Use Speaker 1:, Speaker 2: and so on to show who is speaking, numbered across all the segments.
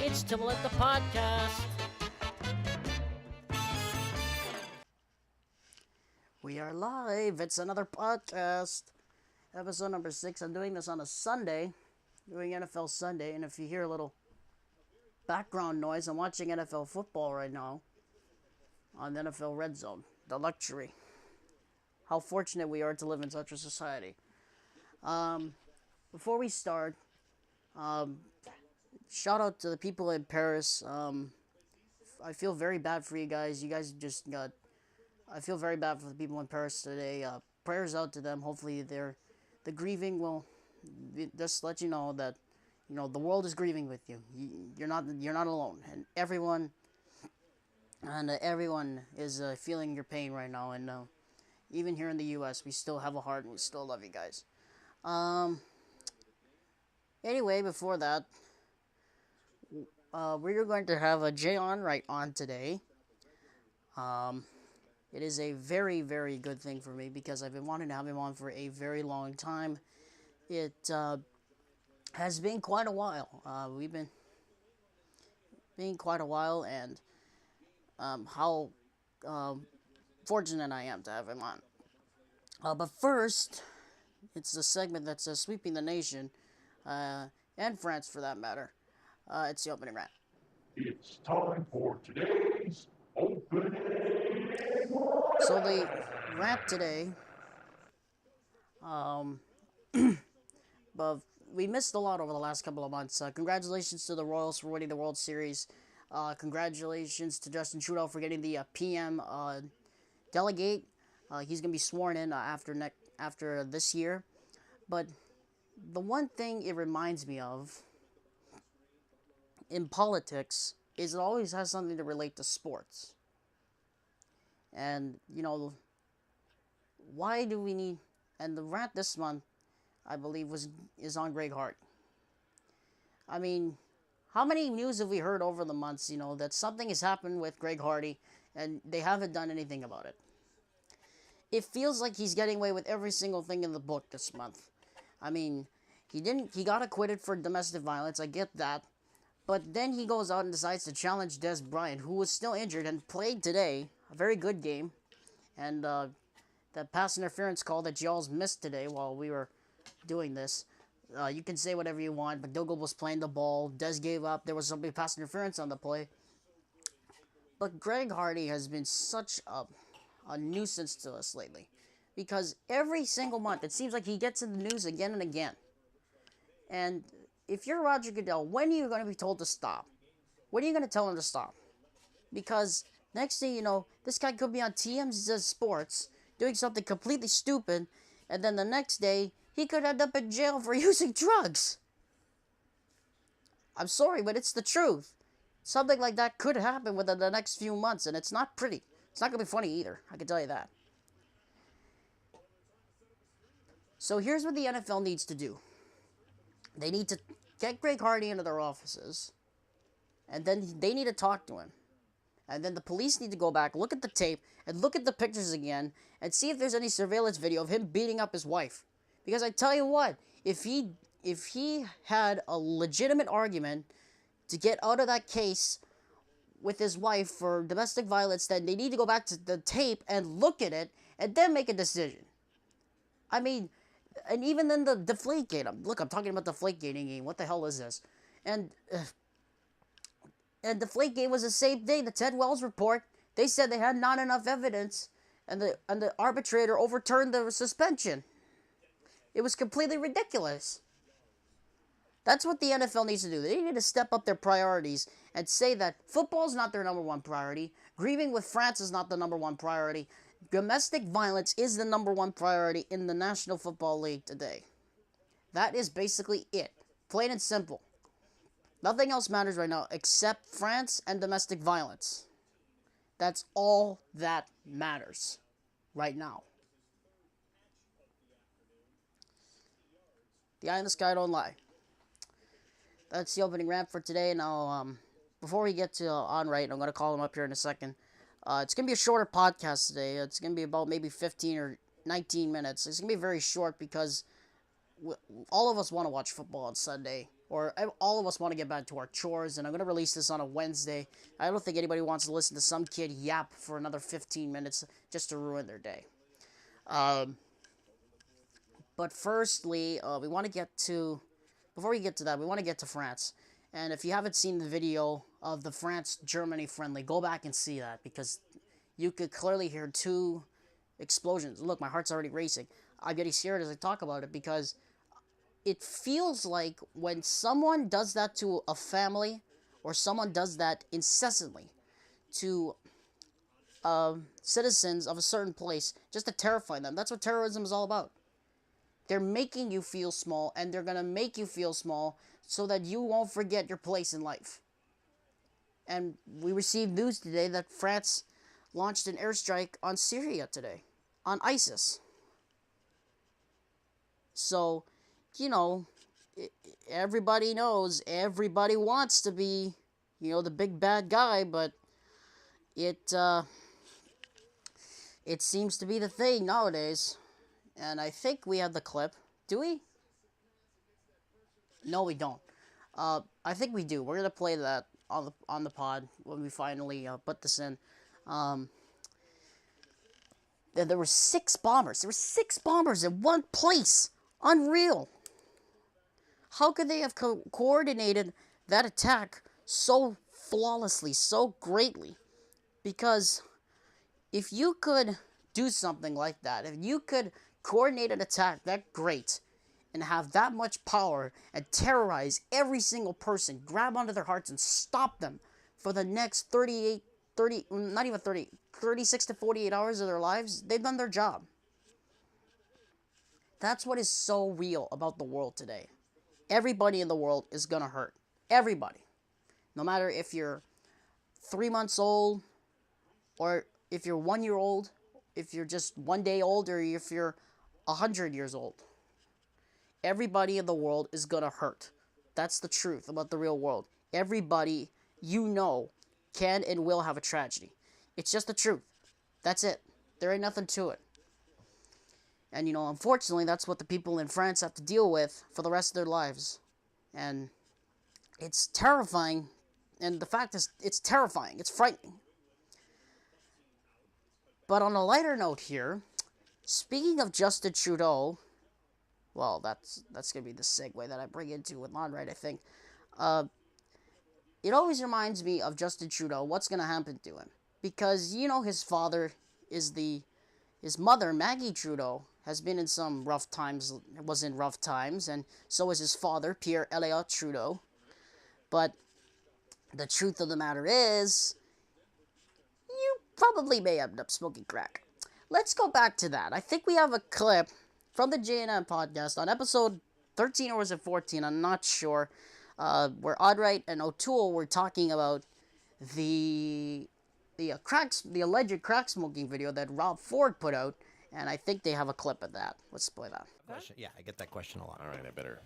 Speaker 1: It's Tumalip the podcast. We are live. It's another podcast. Episode number 6. I'm doing this on a Sunday. Doing NFL Sunday. And if you hear a little background noise, I'm watching NFL football right now on the NFL Red Zone. The luxury. How fortunate we are to live in such a society. Before we start, shout out to the people in Paris. I feel very bad for you guys. You guys just got... I feel very bad for the people in Paris today. Prayers out to them. Hopefully the grieving will just let you know that, the world is grieving with you. You're not alone. And everyone is feeling your pain right now. And even here in the U.S., we still have a heart and we still love you guys. Anyway, before that, we're going to have a Jay Onrait on today. It is a very, very good thing for me because I've been wanting to have him on for a very long time. It has been quite a while. We've been quite a while, and how fortunate I am to have him on. But first, it's the segment that's sweeping the nation, and France for that matter. It's the opening rant.
Speaker 2: It's time for today's opening.
Speaker 1: So the rant today, but we missed a lot over the last couple of months. Congratulations to the Royals for winning the World Series. Congratulations to Justin Trudeau for getting the PM delegate. He's gonna be sworn in after this year. But the one thing it reminds me of in politics is it always has something to relate to sports. And, why do we need... And the rant this month, I believe, is on Greg Hardy. I mean, how many news have we heard over the months, that something has happened with Greg Hardy, and they haven't done anything about it? It feels like he's getting away with every single thing in the book this month. I mean, he got acquitted for domestic violence, I get that. But then he goes out and decides to challenge Des Bryant, who was still injured and played today. A very good game. And that pass interference call that y'all missed today while we were doing this. You can say whatever you want, but Dougal was playing the ball. Des gave up. There was some big pass interference on the play. But Greg Hardy has been such a nuisance to us lately. Because every single month, it seems like he gets in the news again and again. And if you're Roger Goodell, when are you going to be told to stop? When are you going to tell him to stop? Because next thing you know, this guy could be on TMZ Sports doing something completely stupid, and then the next day, he could end up in jail for using drugs. I'm sorry, but it's the truth. Something like that could happen within the next few months, and it's not pretty. It's not going to be funny either, I can tell you that. So here's what the NFL needs to do. They need to get Greg Hardy into their offices, and then they need to talk to him. And then the police need to go back, look at the tape, and look at the pictures again, and see if there's any surveillance video of him beating up his wife. Because I tell you what, if he had a legitimate argument to get out of that case with his wife for domestic violence, then they need to go back to the tape and look at it, and then make a decision. I mean... And even then the Deflategate, I'm talking about the Deflategate game. What the hell is this? And Deflategate was the same thing. The Ted Wells report, they said they had not enough evidence, and the arbitrator overturned the suspension. It was completely ridiculous. That's what the NFL needs to do. They need to step up their priorities and say that football is not their number one priority. Grieving with France is not the number one priority. Domestic violence is the number one priority in the National Football League today. That is basically it. Plain and simple. Nothing else matters right now except France and domestic violence. That's all that matters right now. The eye in the sky don't lie. That's the opening rant for today. Now, before we get to Onrait, I'm going to call him up here in a second. It's going to be a shorter podcast today. It's going to be about maybe 15 or 19 minutes. It's going to be very short because all of us want to watch football on Sunday or all of us want to get back to our chores, and I'm going to release this on a Wednesday. I don't think anybody wants to listen to some kid yap for another 15 minutes just to ruin their day. But firstly, we want to get to, before we get to that, we want to get to France. And if you haven't seen the video of the France-Germany friendly, go back and see that, because you could clearly hear two explosions. Look, my heart's already racing. I'm getting scared as I talk about it, because it feels like when someone does that to a family, or someone does that incessantly to citizens of a certain place, just to terrify them. That's what terrorism is all about. They're making you feel small, and they're going to make you feel small so that you won't forget your place in life. And we received news today that France launched an airstrike on Syria today, on ISIS. So, you know, everybody knows, everybody wants to be, you know, the big bad guy, but it seems to be the thing nowadays. And I think we have the clip. Do we? No, we don't. I think we do. We're gonna play that on the pod when we finally put this in. There were 6 bombers. There were 6 bombers in one place. Unreal. How could they have coordinated that attack so flawlessly, so greatly? Because if you could do something like that, if you could coordinate an attack that great and have that much power and terrorize every single person, grab onto their hearts and stop them for the next 36 to 48 hours of their lives, they've done their job. That's what is so real about the world today. Everybody in the world is gonna hurt. Everybody. No matter if you're 3 months old, or if you're 1 year old, if you're just 1 day old, or if you're 100 years old. Everybody in the world is gonna hurt. That's the truth about the real world. Everybody you know can and will have a tragedy. It's just the truth. That's it. There ain't nothing to it. And, you know, unfortunately, that's what the people in France have to deal with for the rest of their lives. And it's terrifying. And the fact is, it's terrifying. It's frightening. But on a lighter note here, speaking of Justin Trudeau, well, that's going to be the segue that I bring into with Onrait, I think. It always reminds me of Justin Trudeau, what's going to happen to him. Because, you know, his mother, Maggie Trudeau, has been in some rough times, was in rough times, and so is his father, Pierre Elliott Trudeau. But the truth of the matter is, you probably may end up smoking crack. Let's go back to that. I think we have a clip from the JNM podcast on episode 13 or was it 14? I'm not sure. Where Onrait and O'Toole were talking about the alleged crack smoking video that Rob Ford put out, and I think they have a clip of that. Let's play that.
Speaker 3: Yeah, I get that question a lot.
Speaker 4: All right, I better.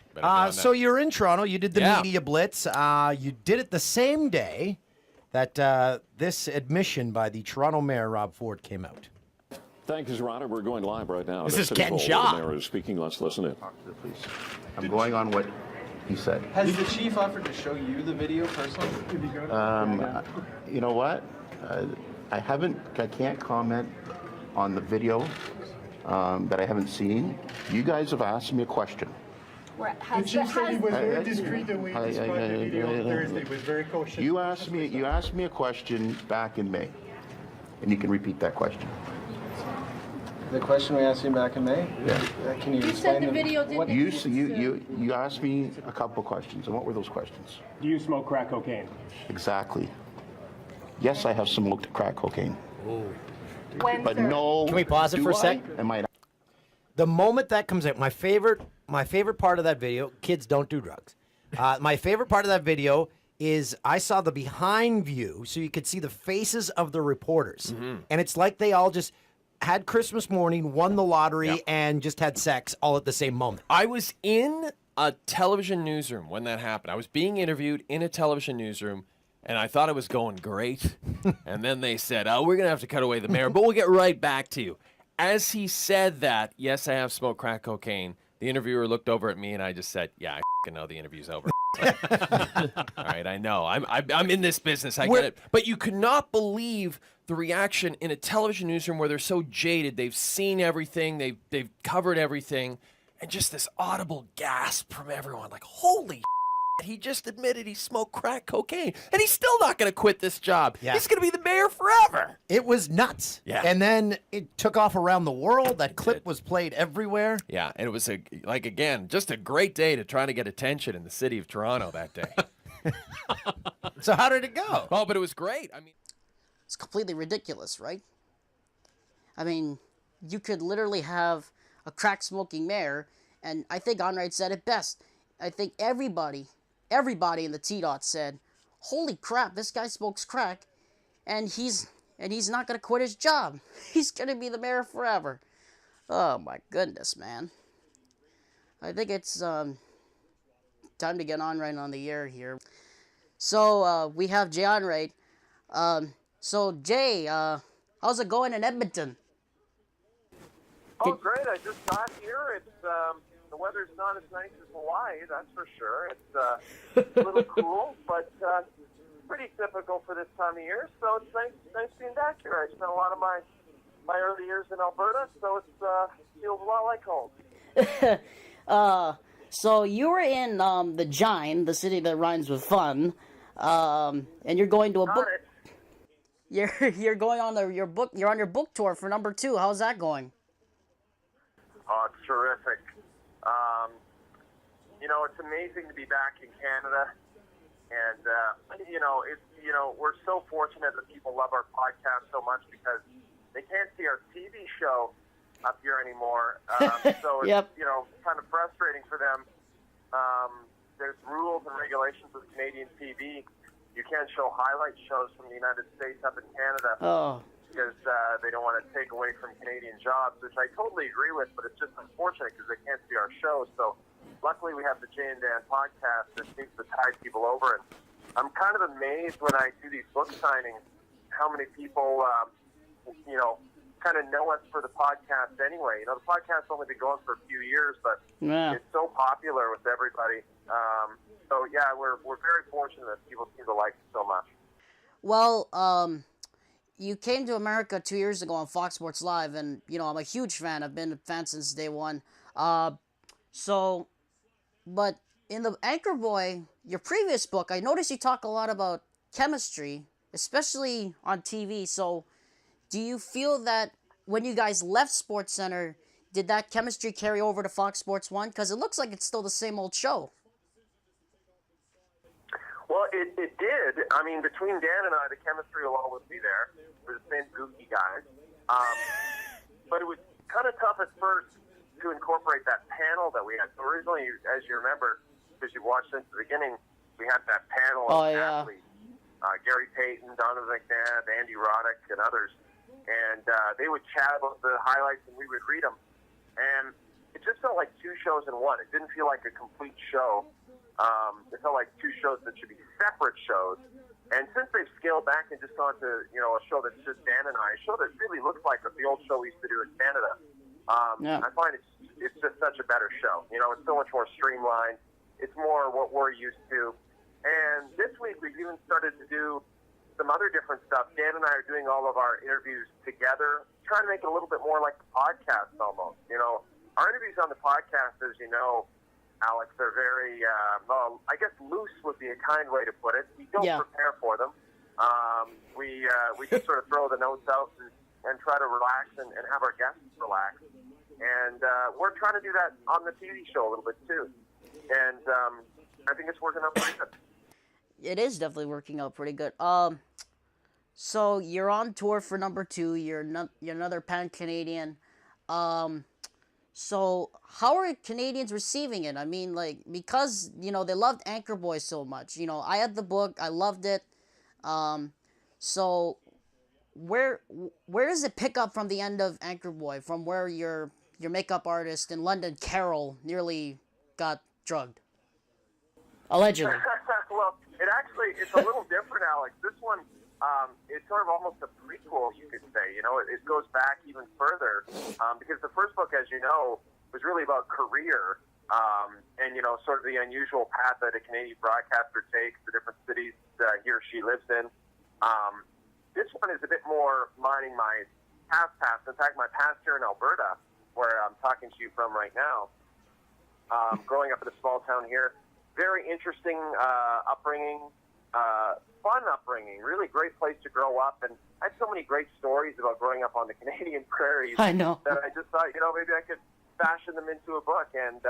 Speaker 3: So you're in Toronto. You did the media blitz. You did it the same day that this admission by the Toronto Mayor Rob Ford came out.
Speaker 4: Thank you, Ron. We're going live right now.
Speaker 3: This is Ken Shaw.
Speaker 4: The mayor is speaking. Let's listen in.
Speaker 5: Talk to the police. I'm going on what he said.
Speaker 6: Has the chief offered to show you the video personally?
Speaker 5: You know what? I can't comment on the video that I haven't seen. You guys have asked me a question.
Speaker 7: The chief said he was very discreet and we described the video on Thursday. It was very cautious.
Speaker 5: You asked me a question back in May, and you can repeat that question.
Speaker 6: The question we asked you back in May?
Speaker 5: Yeah.
Speaker 6: Can you
Speaker 7: You
Speaker 6: explain
Speaker 7: said the video didn't
Speaker 5: You asked me a couple questions, and what were those questions?
Speaker 8: Do you smoke crack cocaine?
Speaker 5: Exactly. Yes, I have smoked crack cocaine.
Speaker 7: When,
Speaker 5: But
Speaker 7: sir?
Speaker 5: no.
Speaker 3: Can we pause it for a sec?
Speaker 5: Am I?
Speaker 3: The moment that comes out, my favorite part of that video, kids don't do drugs. My favorite part of that video is I saw the behind view, so you could see the faces of the reporters. And it's like they all just had Christmas morning, won the lottery, and just had sex all at the same moment.
Speaker 9: I was in a television newsroom when that happened. I was being interviewed in a television newsroom, and I thought it was going great. And then they said, oh, we're going to have to cut away the mayor, but we'll get right back to you. As he said that, yes, I have smoked crack cocaine, the interviewer looked over at me, and I just said, yeah, I know the interview's over. All right, I know. I'm in this business. I get it. But you could not believe the reaction in a television newsroom where they're so jaded. They've seen everything. They've covered everything, and just this audible gasp from everyone, like, "Holy!" He just admitted he smoked crack cocaine, and he's still not going to quit this job.
Speaker 3: Yeah.
Speaker 9: He's going to be the mayor forever.
Speaker 3: It was nuts.
Speaker 9: Yeah.
Speaker 3: And then it took off around the world. That clip was played everywhere.
Speaker 9: Yeah, and it was again, just a great day to try to get attention in the city of Toronto that day.
Speaker 3: So how did it go?
Speaker 9: Oh, but it was great. I mean,
Speaker 1: It's completely ridiculous, right? I mean, you could literally have a crack-smoking mayor, and I think Onrait said it best. I think everybody in the T-Dot said, "Holy crap, this guy smokes crack, and he's not gonna quit his job. He's gonna be the mayor forever." Oh my goodness, man. I think it's time to get Onrait on the air here. So we have Jay Onrait. So Jay, how's it going in Edmonton?
Speaker 8: Oh, great! I just got here. It's the weather's not as nice as Hawaii, that's for sure. It's a little cool, but pretty typical for this time of year. So it's nice being back here. I spent a lot of my early years in Alberta, so it feels a lot like home.
Speaker 1: So you were in the Gine, the city that rhymes with fun, and you're going to a book. You're going on your book. You're on your book tour for #2. How's that going?
Speaker 8: Oh, it's terrific. It's amazing to be back in Canada, and we're so fortunate that people love our podcast so much because they can't see our TV show up here anymore. So it's
Speaker 1: Yep.
Speaker 8: Kind of frustrating for them. There's rules and regulations with Canadian TV. You can't show highlight shows from the United States up in Canada.
Speaker 1: Oh.
Speaker 8: Because they don't want to take away from Canadian jobs, which I totally agree with, but it's just unfortunate because they can't see our show. So luckily we have the Jay and Dan podcast that seems to tide people over. And I'm kind of amazed when I do these book signings how many people, kind of know us for the podcast anyway. The podcast's only been going for a few years, but it's so popular with everybody. We're very fortunate that people seem to like it so much.
Speaker 1: Well, you came to America 2 years ago on Fox Sports Live, and I'm a huge fan. I've been a fan since day one. But in the Anchor Boy, your previous book, I noticed you talk a lot about chemistry, especially on TV. So, do you feel that when you guys left SportsCenter, did that chemistry carry over to Fox Sports 1? Because it looks like it's still the same old show.
Speaker 8: Well, it did. I mean, between Dan and I, the chemistry will always be there. We're the same goofy guys. But it was kind of tough at first to incorporate that panel that we had. So originally, as you remember, because you watched since the beginning, we had that panel of athletes. Gary Payton, Donovan McNabb, Andy Roddick, and others. And they would chat about the highlights, and we would read them. And it just felt like two shows in one. It didn't feel like a complete show. It felt like two shows that should be separate shows. And since they've scaled back and just gone to, a show that's just Dan and I, a show that really looks like the old show we used to do in Canada, I find it's just such a better show. It's so much more streamlined. It's more what we're used to. And this week we've even started to do some other different stuff. Dan and I are doing all of our interviews together, trying to make it a little bit more like the podcast almost. Our interviews on the podcast, as you know, Alex, are very, I guess loose would be a kind way to put it. We don't prepare for them. We just sort of throw the notes out and try to relax and have our guests relax. And we're trying to do that on the TV show a little bit too. And I think it's working out pretty good.
Speaker 1: It is definitely working out pretty good. So you're on tour for #2. You're another pan-Canadian. So how are Canadians receiving it? I mean, because, they loved Anchor Boy so much. I had the book. I loved it. So where does it pick up from the end of Anchor Boy, from where your makeup artist in London, Carol, nearly got drugged? Allegedly.
Speaker 8: Well, it's a little different, Alex. This one, it's sort of almost a prequel, you could say. It goes back even further because the first book, as you know, was really about career, and, you know, sort of the unusual path that a Canadian broadcaster takes, the different cities he or she lives in. This one is a bit more mining my past. In fact, my past here in Alberta, where I'm talking to you from right now, growing up in a small town here, very interesting upbringing, fun upbringing, really great place to grow up. And I had so many great stories about growing up on the Canadian prairies
Speaker 1: I know.
Speaker 8: that I just thought, you know, maybe I could fashion them into a book. And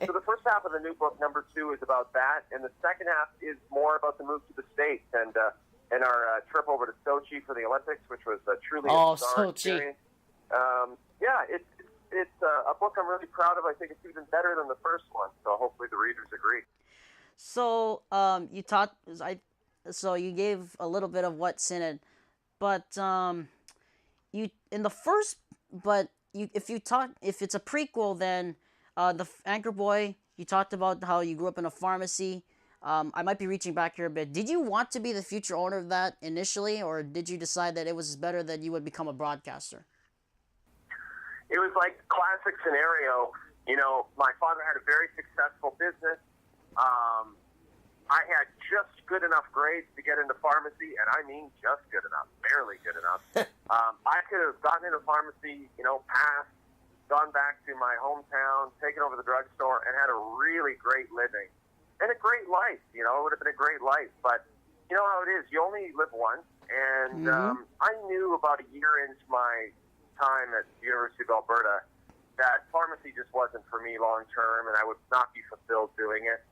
Speaker 8: so the first half of the new book, number 2, is about that, and the second half is more about the move to the States and our trip over to Sochi for the Olympics, which was truly a bizarre experience. Yeah, it's a book I'm really proud of. I think it's even better than the first one, so hopefully the readers agree.
Speaker 1: So so you gave a little bit of what's in it, but you in the first, but you if it's a prequel, then the Anchor Boy, you talked about how you grew up in a pharmacy. I might be reaching back here a bit. Did you want to be the future owner of that initially, or did you decide that it was better that you would become a broadcaster?
Speaker 8: It was like a classic scenario. You know, my father had a very successful business. I had just good enough grades to get into pharmacy, and I mean just good enough, barely good enough. I could have gotten into pharmacy, you know, passed, gone back to my hometown, taken over the drugstore, and had a really great living. And a great life, you know, it would have been a great life. But you know how it is, you only live once. And I knew about a year into my time at the University of Alberta that pharmacy just wasn't for me long term, and I would not be fulfilled doing it.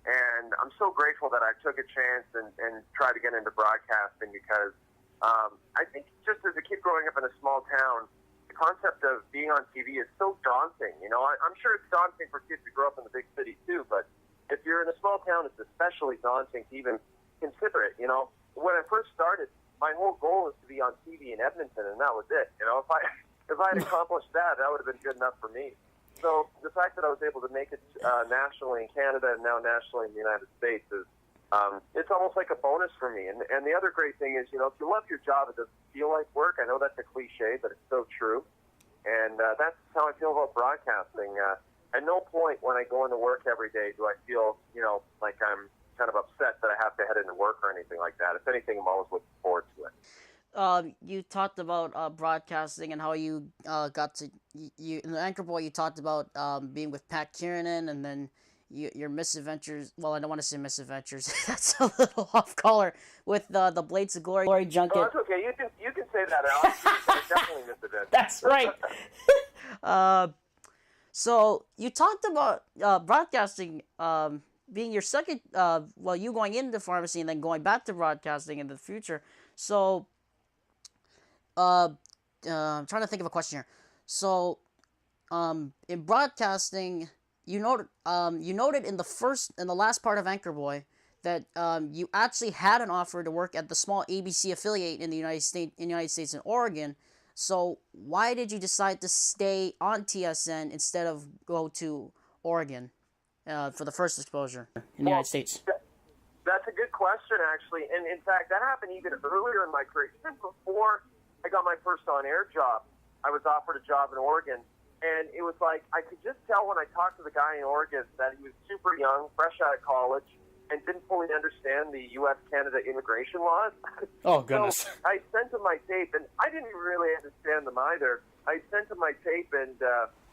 Speaker 8: And I'm so grateful that I took a chance and tried to get into broadcasting, because I think just as a kid growing up in a small town, the concept of being on TV is so daunting. You know, I'm sure it's daunting for kids who grow up in the big city too, but if you're in a small town, it's especially daunting to even consider it. You know, when I first started, my whole goal was to be on TV in Edmonton, and that was it. You know, if I had accomplished that, that would have been good enough for me. So the fact that I was able to make it nationally in Canada and now nationally in the United States is, it's almost like a bonus for me. And the other great thing is, you know, if you love your job, it doesn't feel like work. I know that's a cliche, but it's so true. And that's how I feel about broadcasting. At no point when I go into work every day do I feel, you know, like I'm kind of upset that I have to head into work or anything like that. If anything, I'm always looking forward to it.
Speaker 1: You talked about broadcasting and how you got to you in the Anchor Boy. You talked about being with Pat Kiernan, and then your misadventures. Well, I don't want to say misadventures. That's a little off color with the Blades of Glory junket.
Speaker 8: Oh, that's okay. You can say that out. Definitely misadventures.
Speaker 1: That's right. So you talked about broadcasting being your second. You going into pharmacy and then going back to broadcasting in the future. So. I'm trying to think of a question here. So, in broadcasting, you noted in the last part of Anchor Boy that you actually had an offer to work at the small ABC affiliate in the United States in Oregon. So, why did you decide to stay on TSN instead of go to Oregon for the first exposure in the United States?
Speaker 8: That's a good question, actually. And in fact, that happened even earlier in my career, even before I got my first on-air job. I was offered a job in Oregon, and it was like I could just tell when I talked to the guy in Oregon that he was super young, fresh out of college, and didn't fully understand the U.S.-Canada immigration laws.
Speaker 1: Oh, goodness.
Speaker 8: So I sent him my tape, and I didn't really understand them either. I sent him my tape, and,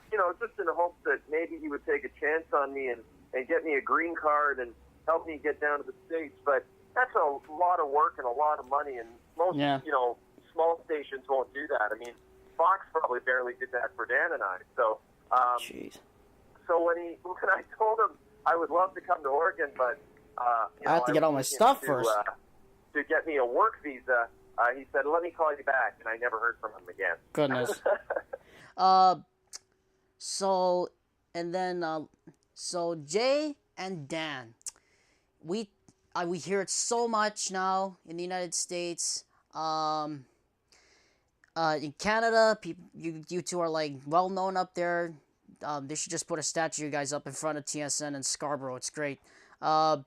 Speaker 8: you know, just in the hopes that maybe he would take a chance on me and get me a green card and help me get down to the States. But that's a lot of work and a lot of money, and most, you know, small stations won't do that. I mean, Fox probably barely did that for Dan and I. So, so when I told him I would love to come to Oregon, but
Speaker 1: I have to get all my stuff first
Speaker 8: to get me a work visa, he said, "Let me call you back," and I never heard from him again.
Speaker 1: Goodness. So Jay and Dan, we hear it so much now in the United States. In Canada, you two are like well known up there. They should just put a statue of you guys up in front of TSN in Scarborough. It's great. But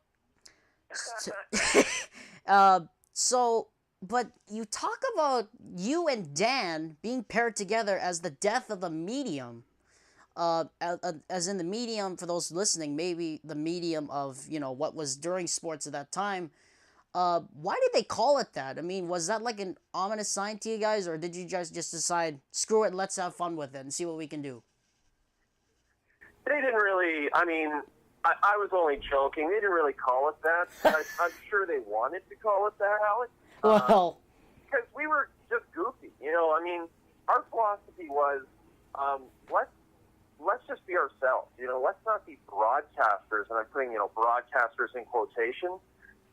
Speaker 1: you talk about you and Dan being paired together as the death of the medium. as in the medium, for those listening, maybe the medium of, what was during sports at that time. Why did they call it that? I mean, was that like an ominous sign to you guys, or did you guys just decide, screw it, let's have fun with it and see what we can do?
Speaker 8: They didn't really, I mean, I was only joking. They didn't really call it that. I'm sure they wanted to call it that, Alex.
Speaker 1: Well,
Speaker 8: because we were just goofy, I mean, our philosophy was, let's just be ourselves, let's not be broadcasters, and I'm putting, broadcasters in quotation.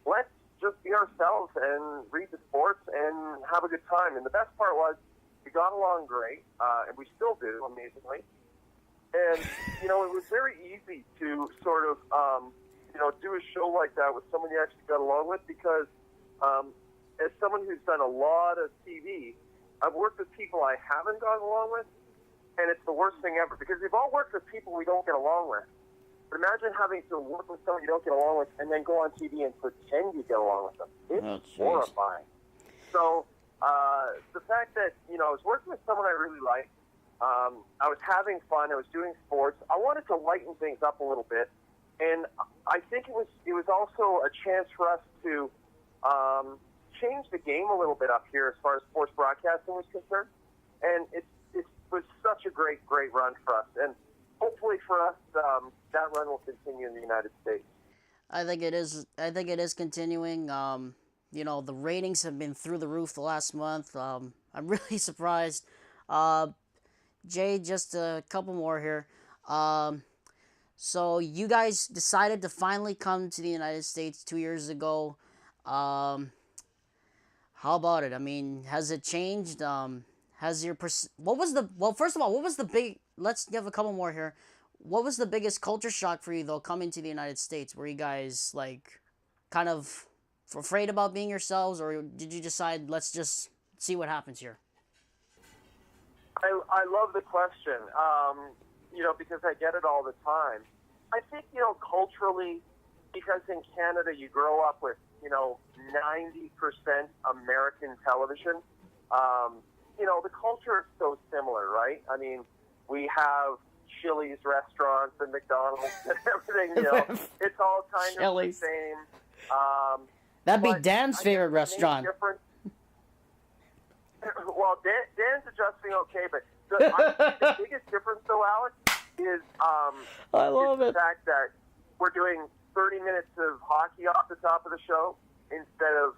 Speaker 8: Let's just be ourselves and read the sports and have a good time. And the best part was we got along great, and we still do, amazingly. And, it was very easy to sort of, do a show like that with someone you actually got along with because as someone who's done a lot of TV, I've worked with people I haven't gotten along with, and it's the worst thing ever because we've all worked with people we don't get along with. But imagine having to work with someone you don't get along with and then go on TV and pretend you get along with them. It's horrifying. So the fact that, I was working with someone I really liked, I was having fun, I was doing sports, I wanted to lighten things up a little bit, and I think it was also a chance for us to change the game a little bit up here as far as sports broadcasting was concerned. And it was such a great run for us. And hopefully for us, that run will continue in the United States.
Speaker 1: I think it is. I think it is continuing. The ratings have been through the roof the last month. I'm really surprised. Jay, just a couple more here. So you guys decided to finally come to the United States 2 years ago. How about it? I mean, has it changed? Has your first of all, what was the big? Let's give a couple more here. What was the biggest culture shock for you though coming to the United States? Were you guys kind of afraid about being yourselves, or did you decide let's just see what happens here?
Speaker 8: I love the question. Because I get it all the time. I think culturally, because in Canada you grow up with 90% American television. The culture is so similar, right? I mean, we have Chili's restaurants and McDonald's and everything, it's all kind of the same.
Speaker 1: That'd be Dan's favorite restaurant.
Speaker 8: Well, Dan's adjusting okay, but the biggest difference, though, Alex, is the fact that we're doing 30 minutes of hockey off the top of the show instead of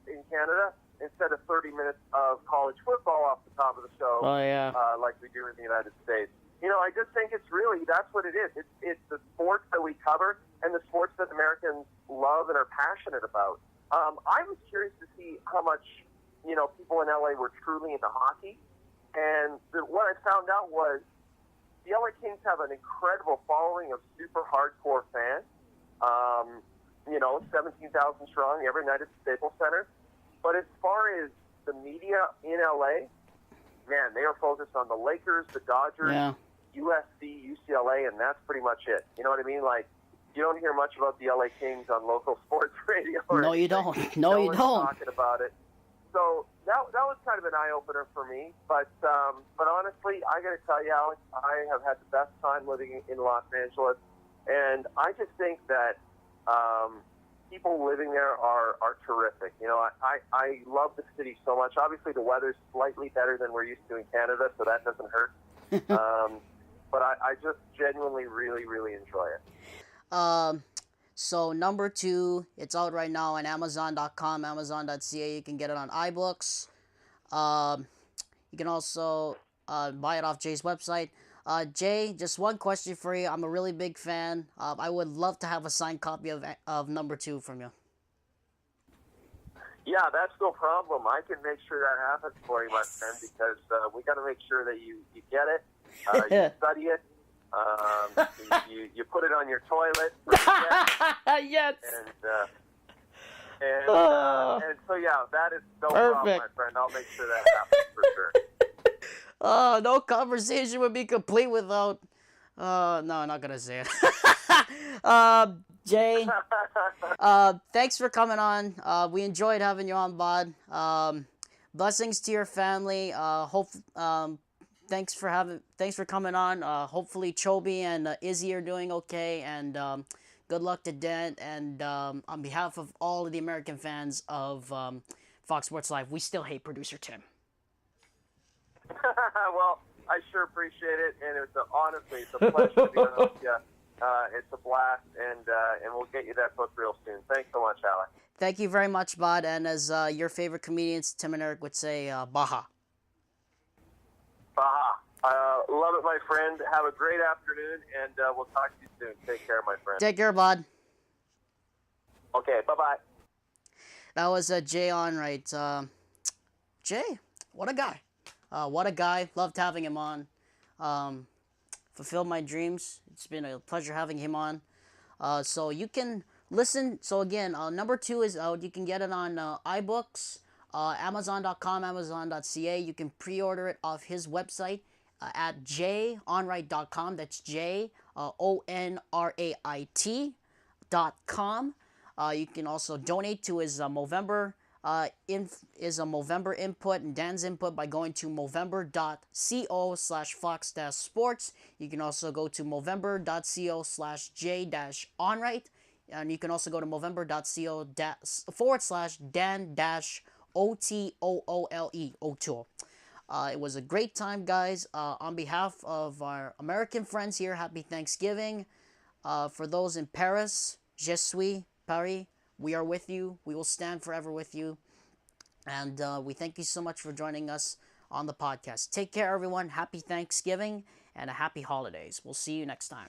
Speaker 8: in Canada, instead of 30 minutes of college football off the top of the show.
Speaker 1: Oh yeah,
Speaker 8: like we do in the United States. I just think that's what it is. It's the sports that we cover and the sports that Americans love and are passionate about. I was curious to see how much people in LA were truly into hockey, and what I found out was the LA Kings have an incredible following of super hardcore fans. 17,000 strong every night at the Staples Center. But as far as the media in LA, man, they are focused on the Lakers, the Dodgers, USC, UCLA, and that's pretty much it. You know what I mean? You don't hear much about the LA Kings on local sports radio.
Speaker 1: No, you don't. No, you don't.
Speaker 8: Talking about it. So that was kind of an eye-opener for me. But honestly, I got to tell you, Alex, I have had the best time living in Los Angeles. And I just think that people living there are terrific. I love the city so much. Obviously, the weather's slightly better than we're used to in Canada, so that doesn't hurt. But I just genuinely really, really enjoy it.
Speaker 1: So number 2, it's out right now on Amazon.com, Amazon.ca. You can get it on iBooks. You can also buy it off Jay's website. Jay, just one question for you. I'm a really big fan. I would love to have a signed copy of number 2 from you.
Speaker 8: Yeah, that's no problem. I can make sure that happens for you, my friend, because we got to make sure that you get it, you study it, you put it on your toilet.
Speaker 1: Yes.
Speaker 8: And so, yeah, that is no problem, my friend. I'll make sure that happens for sure.
Speaker 1: No conversation would be complete without... no, I'm not going to say it. Jay, thanks for coming on. We enjoyed having you on, Bod. Blessings to your family. Thanks for coming on. Hopefully Chobi and Izzy are doing okay, and good luck to Dan. And on behalf of all of the American fans of Fox Sports Live, we still hate producer Tim.
Speaker 8: Well, I sure appreciate it, and honestly, it's a pleasure to be on with you. It's a blast, and we'll get you that book real soon. Thanks so much, Alec.
Speaker 1: Thank you very much, Bud. And as your favorite comedians, Tim and Eric would say, Baja.
Speaker 8: Baha. Love it, my friend. Have a great afternoon, and we'll talk to you soon. Take care, my friend.
Speaker 1: Take care, Bud.
Speaker 8: Okay, bye-bye.
Speaker 1: That was Jay Onrait. Jay, what a guy. What a guy. Loved having him on. Fulfilled my dreams. It's been a pleasure having him on. So you can listen. So again, number 2 is out. You can get it on iBooks, Amazon.com, Amazon.ca. You can pre-order it off his website at jonrait.com. That's JONRAIT.com. You can also donate to his Movember input and Dan's input by going to movember.co/fox-sports. You can also go to movember.co/j-onright, and you can also go to movember.co/dan-OTOOLE, O'Toole. It was a great time, guys. On behalf of our American friends here, happy Thanksgiving. For those in Paris, je suis Paris. We are with you. We will stand forever with you. And we thank you so much for joining us on the podcast. Take care, everyone. Happy Thanksgiving and a happy holidays. We'll see you next time.